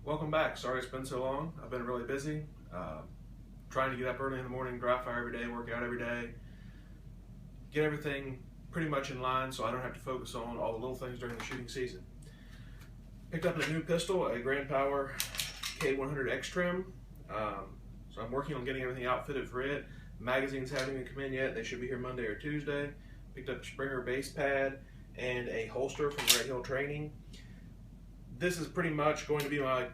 Welcome back. Sorry it's been so long. I've been really busy. Trying to get up early in the morning, dry fire every day, work out every day, get everything pretty much in line so I don't have to focus on all the little things during the shooting season. Picked up a new pistol, a Grand Power K100X trim. So I'm working on getting everything outfitted for it. Magazines haven't even come in yet. They should be here Monday or Tuesday. Picked up a Springer base pad and a holster from Red Hill Training. This is pretty much going to be my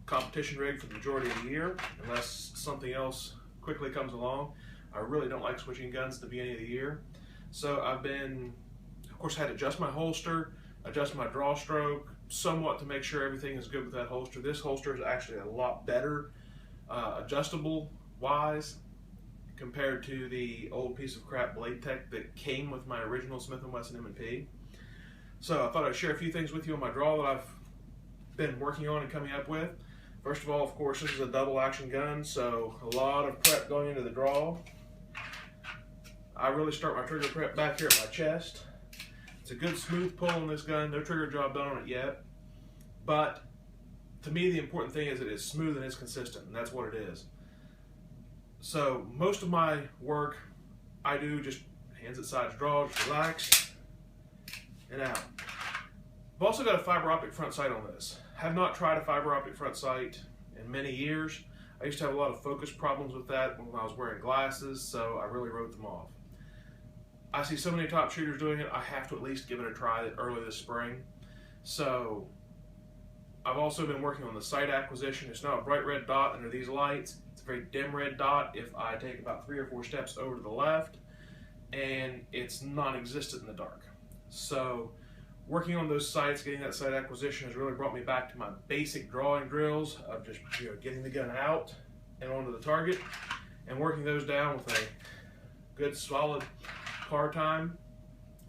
competition rig for the majority of the year, unless something else quickly comes along. I really don't like switching guns at the beginning of the year. So I've been, of course, had to adjust my holster, adjust my draw stroke, somewhat to make sure everything is good with that holster. This holster is actually a lot better adjustable wise compared to the old piece of crap Blade Tech that came with my original Smith & Wesson M&P. So I thought I'd share a few things with you on my draw that I've been working on and coming up with. First of all, of course, this is a double action gun, so a lot of prep going into the draw. I really start my trigger prep back here at my chest. It's a good smooth pull on this gun, no trigger job done on it yet, but to me the important thing is that it's smooth and it's consistent, and that's what it is. So most of my work I do just hands at sides draw, just relax, and out. I've also got a fiber optic front sight on this. Have not tried a fiber optic front sight in many years. I used to have a lot of focus problems with that when I was wearing glasses, so I really wrote them off. I see so many top shooters doing it, I have to at least give it a try early this spring. So I've also been working on the sight acquisition. It's not a bright red dot under these lights. It's a very dim red dot if I take about 3 or 4 steps over to the left, and it's non-existent in the dark. So working on those sights, getting that sight acquisition has really brought me back to my basic drawing drills of just getting the gun out and onto the target and working those down with a good solid par time.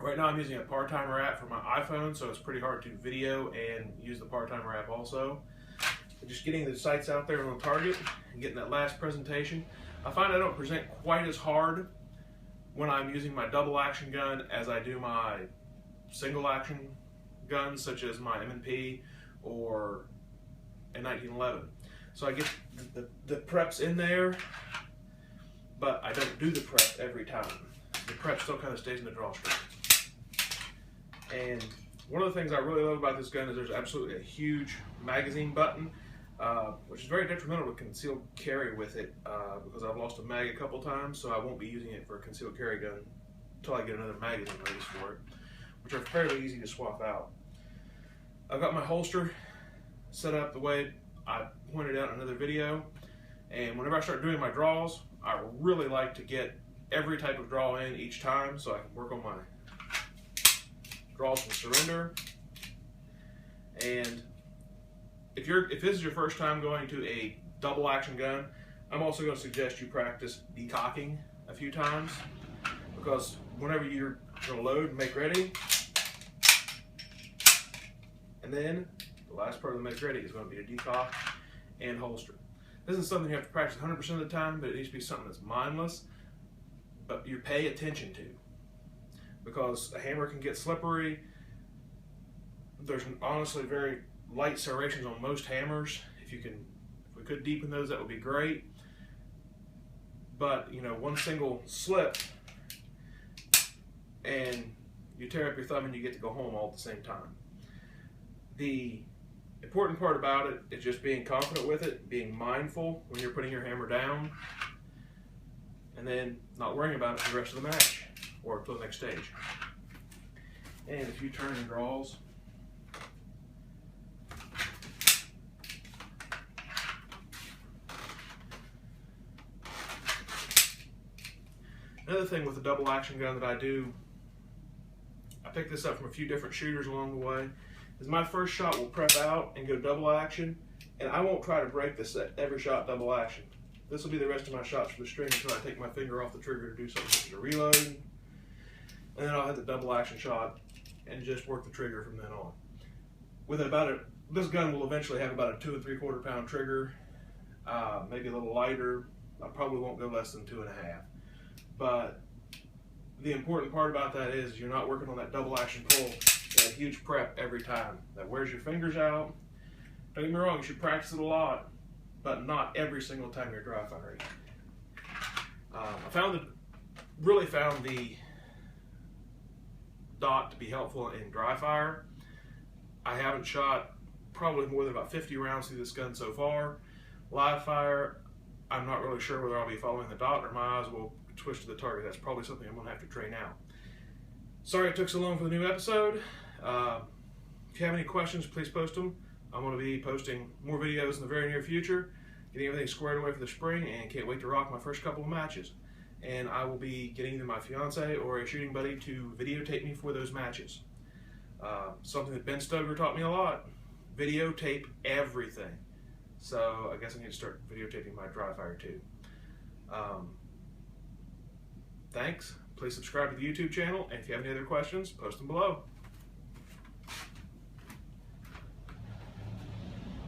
Right now I'm using a par timer app for my iPhone, so it's pretty hard to video and use the par timer app also. But just getting the sights out there on the target and getting that last presentation. I find I don't present quite as hard when I'm using my double action gun as I do my single action guns, such as my M&P or a 1911. So I get the preps in there, but I don't do the prep every time. The prep still kind of stays in the draw string. And one of the things I really love about this gun is there's absolutely a huge magazine button, which is very detrimental to concealed carry with it, because I've lost a mag a couple times, so I won't be using it for a concealed carry gun until I get another magazine release for it, which are fairly easy to swap out. I've got my holster set up the way I pointed out in another video, and whenever I start doing my draws, I really like to get every type of draw in each time so I can work on my draws from surrender. And if this is your first time going to a double action gun, I'm also going to suggest you practice decocking a few times, because whenever you're going to load and make ready, and then the last part of the make ready is going to be to decock and holster. This is something you have to practice 100% of the time, but it needs to be something that's mindless, but you pay attention to, because a hammer can get slippery. There's honestly very light serrations on most hammers. If we could deepen those, that would be great. But one single slip and you tear up your thumb and you get to go home all at the same time. The important part about it is just being confident with it, being mindful when you're putting your hammer down, and then not worrying about it for the rest of the match or until the next stage. And if you turn and draws, another thing with the double action gun that I do, I picked this up from a few different shooters along the way, is my first shot will prep out and go double action, and I won't try to break this at every shot double action. This will be the rest of my shots for the string until I take my finger off the trigger to do something such as a reload, and then I'll hit the double action shot and just work the trigger from then on. With this gun will eventually have about a 2 3/4 pound trigger, maybe a little lighter. I probably won't go less than 2.5. But the important part about that is you're not working on that double action pull, that huge prep every time. That wears your fingers out, Don't get me wrong, you should practice it a lot, but not every single time you're dry firing. I really found the dot to be helpful in dry fire. I haven't shot probably more than about 50 rounds through this gun so far. Live fire, I'm not really sure whether I'll be following the dot or my eyes will twitch to the target. That's probably something I'm going to have to train out. Sorry it took so long for the new episode. If you have any questions, please post them. I'm going to be posting more videos in the very near future, getting everything squared away for the spring, and can't wait to rock my first couple of matches. And I will be getting either my fiance or a shooting buddy to videotape me for those matches. Something that Ben Stoker taught me a lot: videotape everything. So I guess I need to start videotaping my dry fire too. Thanks. Please subscribe to the YouTube channel, and if you have any other questions, post them below.